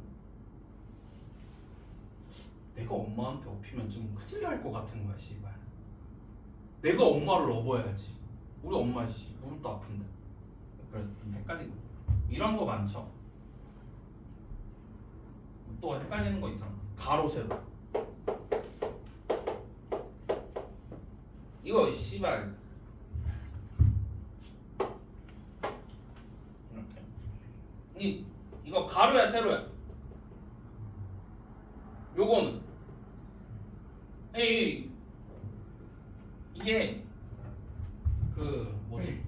내가 엄마한테 업히면 좀 큰일 날 것 같은 거야 씨발. 내가 엄마를 업어야지. 우리 엄마 씨 무릎도 아픈데. 그래서 좀 헷갈리는 거. 이런 거 많죠. 또 헷갈리는 거 있잖아. 가로 세로. 이거 씨발 이렇게. 이거 가로야 세로야? 요거는 이게 그 뭐지?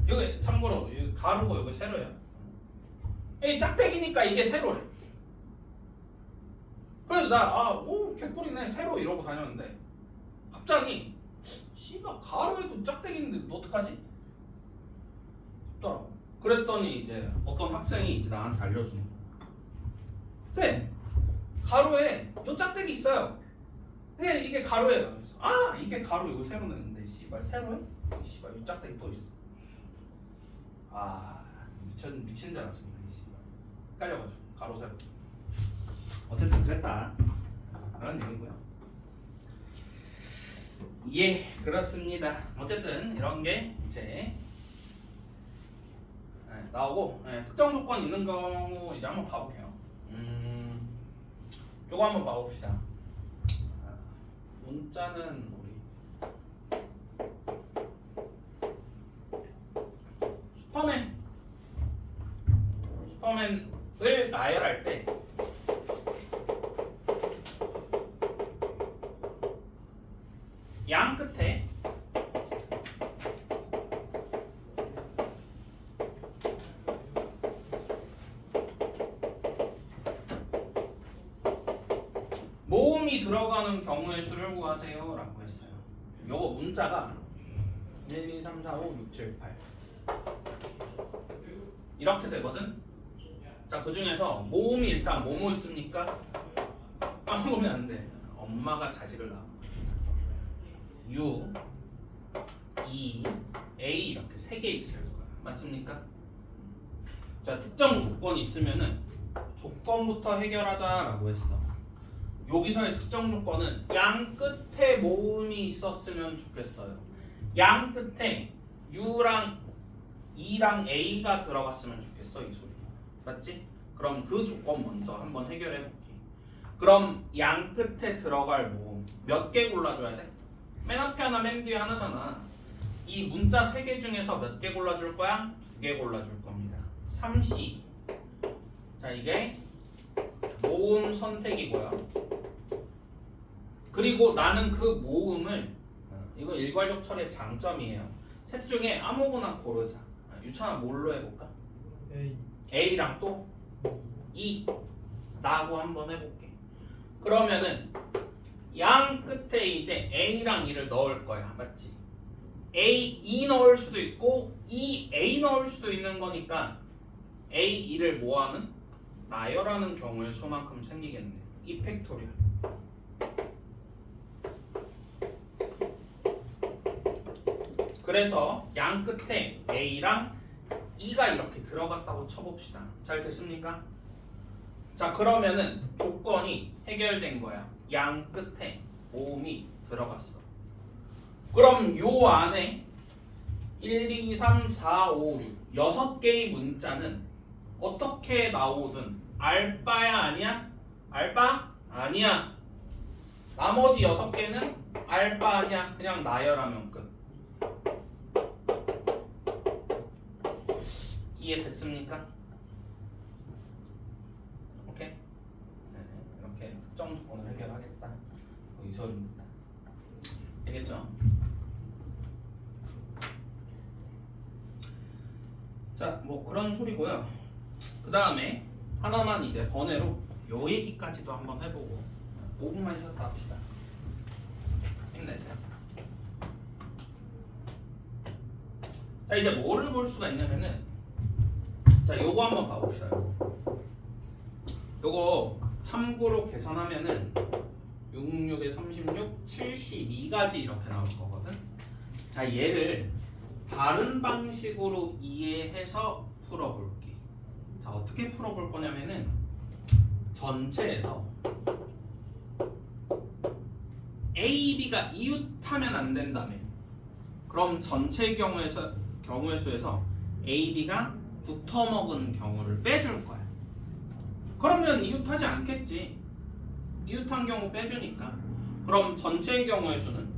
여기 참고로 여기 가로고 여기 세로야. 짝대기니까 이게 세로래. 그래서 오 개꿀이네 세로 이러고 다녔는데 갑자기 씨발 가로에도 짝대기인데 너 어떡하지? 싶더라고. 그랬더니 이제 어떤 학생이 이제 나한테 알려주는 거야. 쌤, 가로에 요 짝대기 있어요. 네, 이게 가로예요. 그래서, 이게 가로 이거 세로는 씨발 세로에? 씨발 요 짝대기 또 있어. 미친 줄 알았습니다. 씨발 헷갈려가지고 가로 세로. 어쨌든 그랬다. 그런 얘기고요. 예, 그렇습니다. 어쨌든 이런 게 이제 나오고, 특정 조건 있는 경우 이제 한번 봐볼게요. 요거 한번 봐봅시다. 문자는 우리 슈퍼맨을 나열할 때 양 끝에 모음이 들어가는 경우의 수를 구하세요 라고 했어요. 요거 문자가 1, 2, 3, 4, 5, 6, 7, 8 이렇게 되거든. 자, 그 중에서 모음이 일단 뭐뭐 있습니까? 까먹으면 안 돼. 엄마가 자식을 낳아. U, E, A 이렇게 3개 있어요. 맞습니까? 자, 특정 조건이 있으면은 조건부터 해결하자라고 했어. 여기서의 특정 조건은 양 끝에 모음이 있었으면 좋겠어요. 양 끝에 U랑 E랑 A가 들어갔으면 좋겠어, 이 소리. 맞지? 그럼 그 조건 먼저 한번 해결해 볼게. 그럼 양 끝에 들어갈 모음 몇 개 골라줘야 돼? 맨 앞에 하나, 맨 뒤에 하나잖아. 이 문자 3개 중에서 몇 개 골라줄 거야? 2개 골라줄 겁니다. 3C. 자, 이게 모음 선택이고요. 그리고 나는 그 모음을, 이거 일괄적 처리의 장점이에요. 셋 중에 아무거나 고르자. 유찬아 뭘로 해볼까? A랑 또 E 라고 한번 해볼게. 그러면은 양 끝에 이제 A랑 E를 넣을 거야. 맞지? E 넣을 수도 있고 A 넣을 수도 있는 거니까 E를 뭐하는? 나열하는 경우의 수만큼 생기겠네. 이 팩토리얼. 그래서 양 끝에 A랑 E가 이렇게 들어갔다고 쳐봅시다. 잘 됐습니까? 자, 그러면은 조건이 해결된 거야. 양 끝에 모음이 들어갔어. 그럼 요 안에 1, 2, 3, 4, 5, 6 6개의 문자는 어떻게 나오든 알바야 아니야? 알바? 아니야. 나머지 6개는 알바 아니야. 그냥 나열하면 끝. 이해됐습니까? 오케이? 네, 이렇게 특정 조건을 해결하겠다. 이 소리입니다. 알겠죠? 자, 뭐 그런 소리고요. 그 다음에 하나만 이제 번외로 요 얘기까지도 한번 해보고 5분만 쉬었다 합시다. 힘내세요. 자, 이제 뭐를 볼 수가 있냐면은, 자, 요거 한번 봐봅시다. 요거 참고로 계산하면은 66에 36, 72까지 이렇게 나올 거거든. 자, 얘를 다른 방식으로 이해해서 풀어볼게. 자, 어떻게 풀어볼 거냐면은 전체에서 A, B가 이웃하면 안 된다며. 그럼 전체 경우의 수에서 A, B가 붙어먹은 경우를 빼줄 거야. 그러면 이웃하지 않겠지. 이웃한 경우 빼주니까. 그럼 전체의 경우의 수는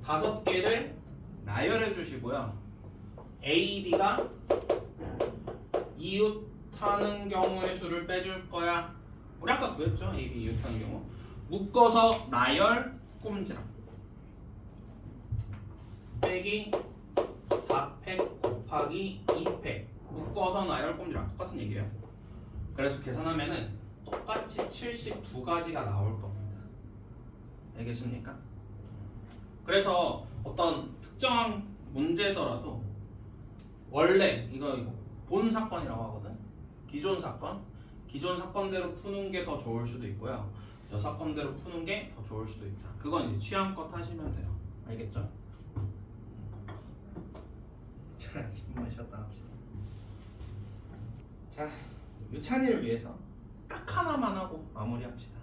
5개를 나열해 주시고요. A, B가 이웃하는 경우의 수를 빼줄 거야. 우리 아까 구했죠? A, B 이웃하는 경우. 묶어서 나열 꼼지락 빼기 4팩 곱하기 2팩 묶어서 나열 꼼지락 똑같은 얘기예요. 그래서 계산하면은 똑같이 72가지가 나올 겁니다. 알겠습니까? 그래서 어떤 특정한 문제더라도 원래 이거 본 사건이라고 하거든. 기존 사건대로 푸는 게 더 좋을 수도 있고요. 여 사건대로 푸는 게 더 좋을 수도 있다. 그건 이제 취향껏 하시면 돼요. 알겠죠? 자, 10분만 쉬었다 합시다. 자, 유찬이를 위해서 딱 하나만 하고 마무리합시다.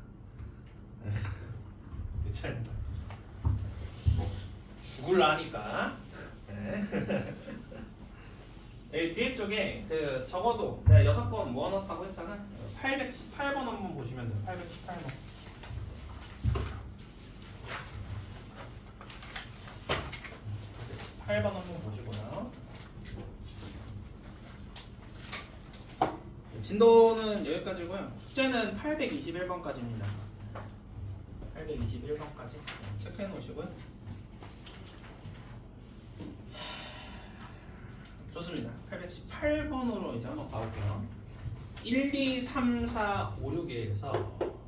유찬이 죽을라니까. 여기 뒤에 쪽에 그 적어도 내가 6건 모아놓다고 했잖아. 818번 한번 보시면 돼요. 818번. 한번 보시고요. 진도는 여기까지고요. 숙제는 821번까지입니다. 821번까지 체크해 놓으시고요. 좋습니다. 818번으로 이제 한번 가볼게요. 1, 2, 3, 4, 5, 6에서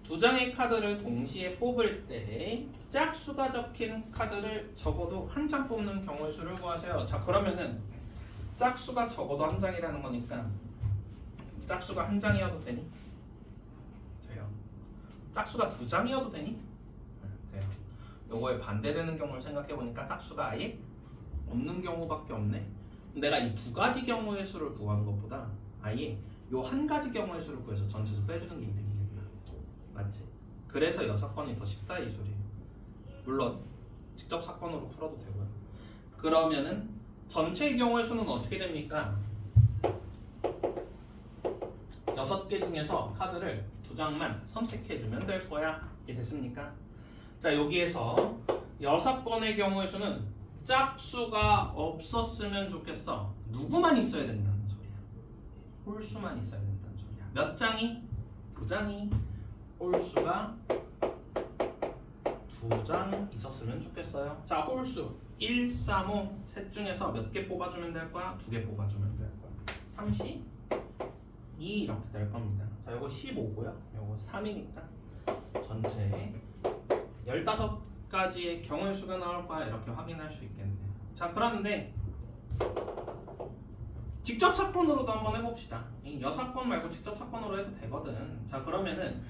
두 장의 카드를 동시에 뽑을 때 짝수가 적힌 카드를 적어도 한 장 뽑는 경우의 수를 구하세요. 자, 그러면은 짝수가 적어도 한 장이라는 거니까 짝수가 한 장이어도 되니? 돼요. 짝수가 두 장이어도 되니? 돼요. 요거에 반대되는 경우를 생각해 보니까 짝수가 아예 없는 경우밖에 없네. 내가 이 두 가지 경우의 수를 구하는 것보다 아예 요 한 가지 경우의 수를 구해서 전체수 빼주는 게 이득이겠다. 맞지? 그래서 여사건이 더 쉽다 이 소리예요. 물론 직접 사건으로 풀어도 되고요. 그러면은 전체의 경우의 수는 어떻게 됩니까? 6개 중에서 카드를 2장만 선택해주면 될 거야. 이게 됐습니까? 자, 여기에서 6건의 경우의 수는 짝수가 없었으면 좋겠어. 누구만 있어야 된다는 소리야. 홀수만 있어야 된다는 소리야. 몇 장이? 2장이. 홀수가 2장 있었으면 좋겠어요. 자, 홀수 1, 3, 5 셋 중에서 몇 개 뽑아주면 될 거야? 2개 뽑아주면 될 거야. 32 이렇게 될 겁니다. 자, 요거 15고요. 요거 3이니까 전체 15가지의 경우의 수가 나올 거야. 이렇게 확인할 수 있겠네요. 자, 그런데 직접 사건으로도 한번 해봅시다. 이 여사건 말고 직접 사건으로 해도 되거든. 자, 그러면은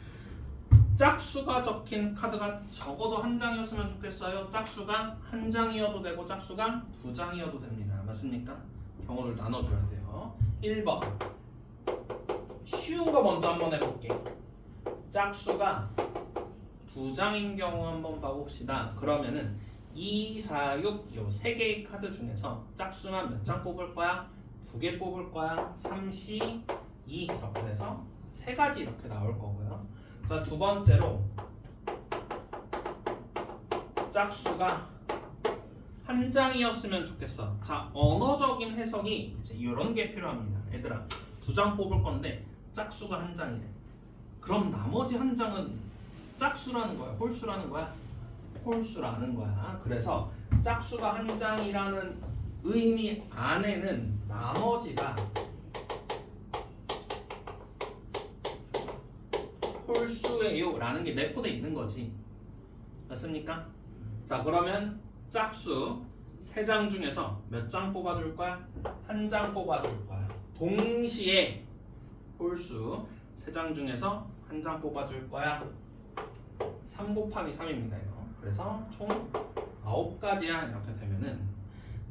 짝수가 적힌 카드가 적어도 한 장이었으면 좋겠어요. 짝수가 한 장이어도 되고 짝수가 2장이어도 됩니다. 맞습니까? 경우를 나눠줘야 돼요. 1번 쉬운 거 먼저 한번 해볼게. 짝수가 2장인 경우 한번 봐봅시다. 그러면은 2, 4, 6 요 3개의 카드 중에서 짝수만 몇 장 뽑을 거야? 2개 뽑을 거야. 3, 2 이렇게 돼서 3가지 이렇게 나올 거고요. 자, 두 번째로 짝수가 한 장이었으면 좋겠어. 자, 언어적인 해석이 이제 이런 게 필요합니다. 얘들아, 2장 뽑을 건데 짝수가 한 장이래. 그럼 나머지 한 장은 짝수라는 거야? 홀수라는 거야? 홀수라는 거야. 그래서 짝수가 한 장이라는 의미 안에는 나머지가 홀수예요 라는 게 내포돼 있는 거지. 맞습니까? 자, 그러면 짝수 3장 중에서 몇 장 뽑아줄 거야? 한 장 뽑아줄 거야. 동시에 홀수 3장 중에서 한 장 뽑아줄 거야. 3 곱하기 3입니다. 이거. 그래서 총 9가지야. 이렇게 되면은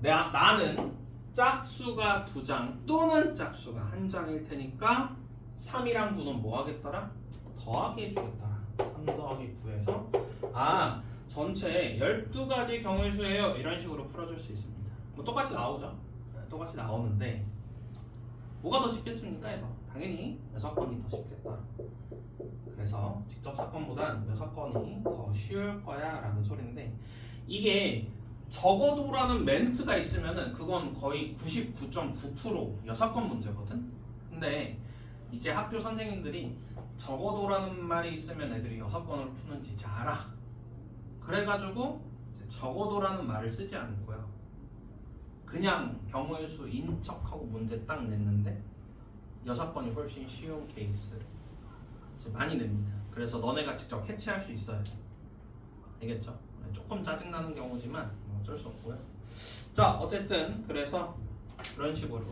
나는 짝수가 2장 또는 짝수가 한 장일 테니까 3이랑 9는 뭐 하겠더라? 더하기 해주겠다. 3 더하기 9에서 전체 12가지 경우의 수예요. 이런 식으로 풀어줄 수 있습니다. 뭐 똑같이 나오죠. 똑같이 나오는데 뭐가 더 쉽겠습니까? 이거 당연히 6건이 더 쉽겠다. 그래서 직접 사건보단 6건이 더 쉬울 거야 라는 소리인데, 이게 적어도라는 멘트가 있으면은 그건 거의 99.9% 6건 문제거든. 근데 이제 학교 선생님들이 적어도라는 말이 있으면 애들이 6건을 푸는지 잘 알아. 그래가지고 이제 적어도라는 말을 쓰지 않고요, 그냥 경우의 수인 척하고 문제 딱 냈는데 6건이 훨씬 쉬운 케이스를 이제 많이 냅니다. 그래서 너네가 직접 캐치할 수 있어야 돼. 알겠죠? 조금 짜증나는 경우지만 어쩔 수 없고요. 자, 어쨌든 그래서 그런 식으로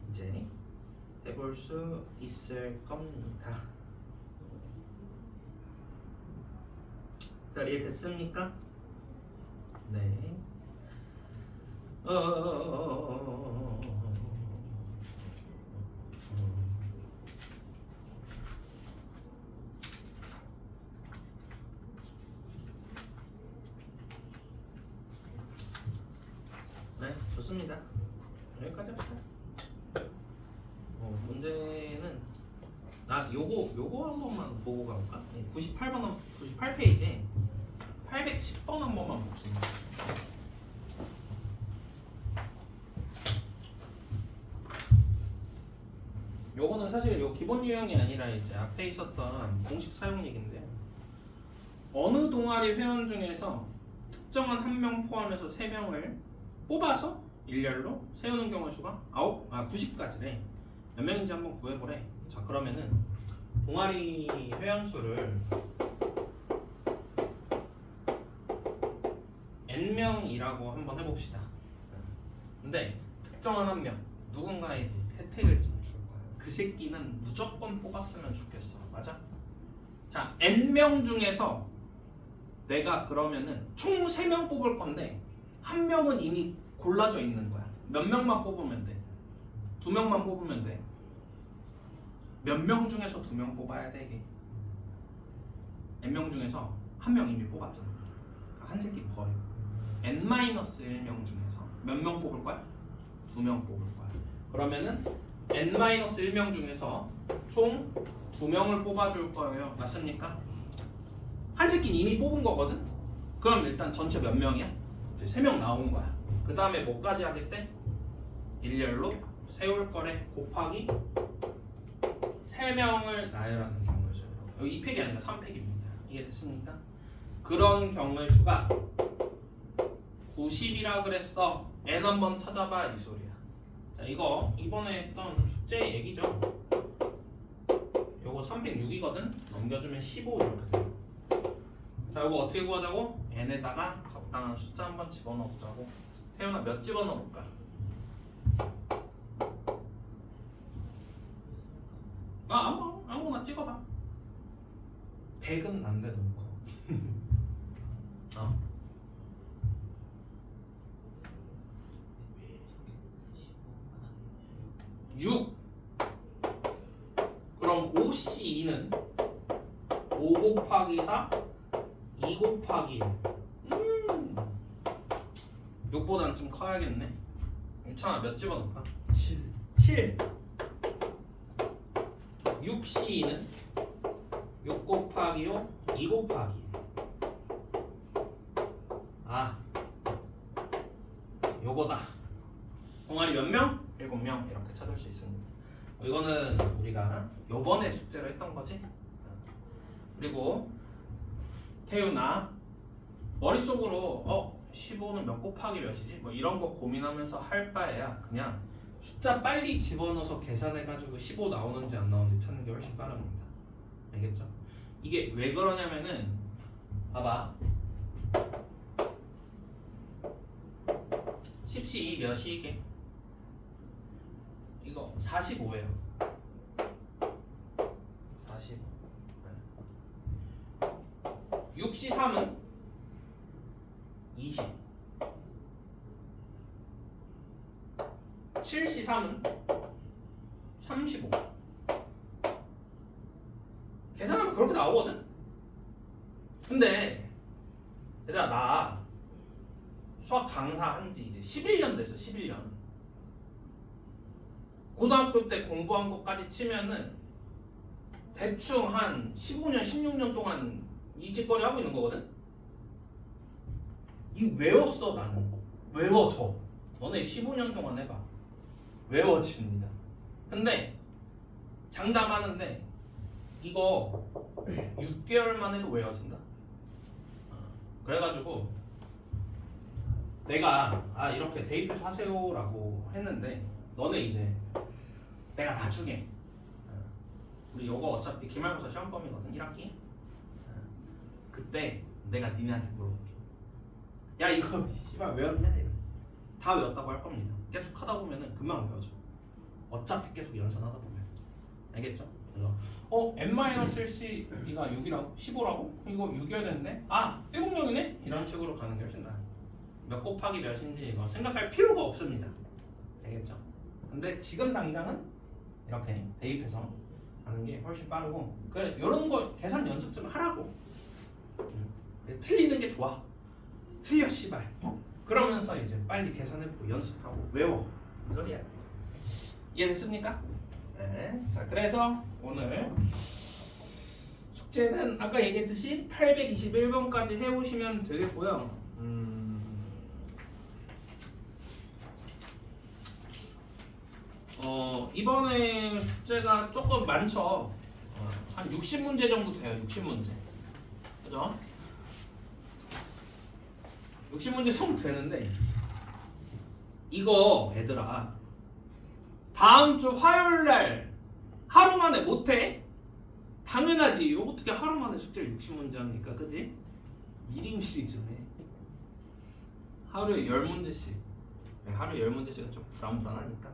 이제 해볼 수 있을 겁니다. 자, 이해됐습니까? 네. 네, 좋습니다. 여기까지 합시다. 문제는 요거 한 번만 보고 가볼까? 98페이지 810번 한 번만 봅시다. 요거는 사실 요 기본 유형이 아니라 이제 앞에 있었던 공식 사용 얘기인데요. 어느 동아리 회원 중에서 특정한 한 명 포함해서 3명을 뽑아서 일렬로 세우는 경우의 수가 90까지래. 몇 명인지 한번 구해보래. 자, 그러면은 동아리 회원 수를 n명이라고 한번 해봅시다. 근데 특정한 한 명, 누군가에게 혜택을 줄 거야. 그 새끼는 무조건 뽑았으면 좋겠어. 맞아? 자, n명 중에서 내가 그러면은 총 3명 뽑을 건데 한 명은 이미 골라져 있는 거야. 몇 명만 뽑으면 돼? 2명만 뽑으면 돼. 몇 명 중에서 2명 뽑아야 돼 이게. n명 중에서 한 명 이미 뽑았잖아. 한 새끼 버려. n-1명 중에서 몇 명 뽑을 거야? 2명 뽑을 거야. 그러면은 n-1명 중에서 총 2명을 뽑아줄 거예요. 맞습니까? 한 새끼는 이미 뽑은 거거든? 그럼 일단 전체 몇 명이야? 이제 3명 나온 거야. 그 다음에 뭐까지 하겠대? 일렬로 세울 거래 곱하기 3명을 나열하는 경우의 수요. 여기 2팩이 아니라 3팩입니다. 이해됐습니까? 그런 경우의 수가 90이라 그랬어. n 한번 찾아봐 이 소리야. 자, 이거 이번에 했던 숙제 얘기죠. 요거 306이거든. 넘겨주면 15 이렇게 돼. 자, 이거 어떻게 구하자고? n에다가 적당한 숫자 한번 집어넣자고. 태연아 몇 집어넣을까? 아무거나 찍어봐. 100은 안 돼, 너무 커. 6. 그럼 5C2는 5 곱하기 4, 2 곱하기 1. 6보다는 좀 커야겠네. 유찬아 몇 집어넣을까? 7. 6C2는 6 곱하기 5, 2 곱하기 1. 요거다. 동아리 몇 명? 7명 이렇게 찾을 수 있습니다. 이거는 우리가 요번에 숙제로 했던 거지. 그리고 태윤아 머릿속으로 15는 몇 곱하기 몇이지? 뭐 이런 거 고민하면서 할 바에야 그냥 숫자 빨리 집어넣어서 계산해가지고 15 나오는지 안 나오는지 찾는 게 훨씬 빠릅니다. 알겠죠? 이게 왜 그러냐면은 봐봐. 10시 몇이 이게? 이거 45예요. 45. 6시 3은 20. 7시 3은 35. 계산하면 그렇게 나오거든? 근데 얘들아 나 수학 강사 한지 이제 11년 됐어. 11년. 고등학교 때 공부한 것까지 치면은 대충 한 15년, 16년 동안 이 짓거리 하고 있는 거거든? 이거 외웠어 나는. 외워져. 너네 15년 동안 해봐. 외워집니다. 근데 장담하는데 이거 6개월만 해도 외워진다. 그래가지고 내가 이렇게 대입해서 하세요라고 했는데 너네 이제 내가 나중에 우리 이거 어차피 기말고사 시험범위거든 1학기. 그때 내가 니네한테 물어볼게. 야 이거 씨발 외웠냐? 다 외웠다고 할 겁니다. 계속 하다 보면은 금방 외워져. 어차피 계속 연산하다 보면. 알겠죠? 그래서 n-1c가 6이라고? 15라고? 이거 6이어야 되는데? 7명이네? 이런 식으로 가는 게 훨씬 나아요. 몇 곱하기 몇인지 이거 생각할 필요가 없습니다. 알겠죠? 근데 지금 당장은 이렇게 대입해서 하는 게 훨씬 빠르고 그래 이런 거 계산 연습 좀 하라고. 틀리는 게 좋아. 틀려 씨발. 그러면서 이제 빨리 계산해보고 연습하고 외워. 이 소리야. 이해됐습니까? 네. 자 그래서 오늘 숙제는 아까 얘기했듯이 821번까지 해오시면 되겠고요. 이번에 숙제가 조금 많죠. 한 60문제 정도 돼요. 60문제. 그죠? 60문제 정도 되는데 이거 얘들아 다음 주 화요일날 하루 만에 못해? 당연하지. 이거 어떻게 하루 만에 숙제를 60문제 합니까? 그지? 미리미리 좀 해. 하루에 10문제씩. 하루에 10문제씩은 좀 불안불안하니까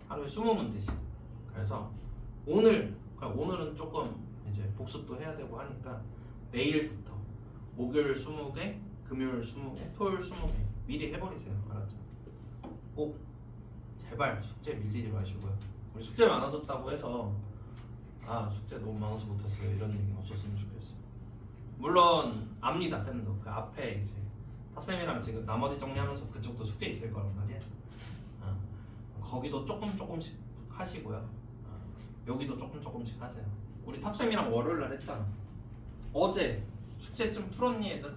하루에 20문제씩. 그래서 오늘은 조금 이제 복습도 해야 되고 하니까 내일부터 목요일 20개, 금요일 20개, 토요일 20개 미리 해버리세요. 알았죠? 꼭 제발 숙제 밀리지 마시고요. 우리 숙제 많아졌다고 해서 아 숙제 너무 많아서 못했어요 이런 얘기 없었으면 좋겠어요. 물론 압니다 쌤도 그 앞에 이제 탑쌤이랑 지금 나머지 정리하면서 그쪽도 숙제 있을 거란 말이에요. 거기도 조금씩 하시고요. 여기도 조금씩 하세요. 우리 탑쌤이랑 월요일날 했잖아. 어제 숙제 좀 풀었니 애들?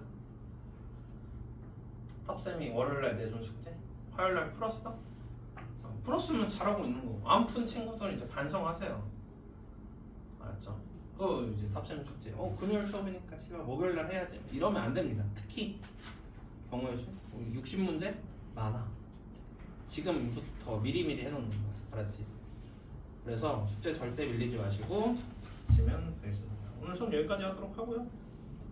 탑쌤이 월요일날 내준 숙제? 화요일날 풀었어? 풀었으면 잘하고 있는 거고 안 푼 친구들은 이제 반성하세요. 알았죠? 이제 탑쌤 숙제 금요일 수업이니까 씨발 목요일날 해야지 이러면 안 됩니다. 특히 경우의 수 60문제 많아. 지금부터 미리미리 해놓는 거야. 알았지? 그래서 숙제 절대 밀리지 마시고 하시면 되겠습니다. 오늘 수업 여기까지 하도록 하고요.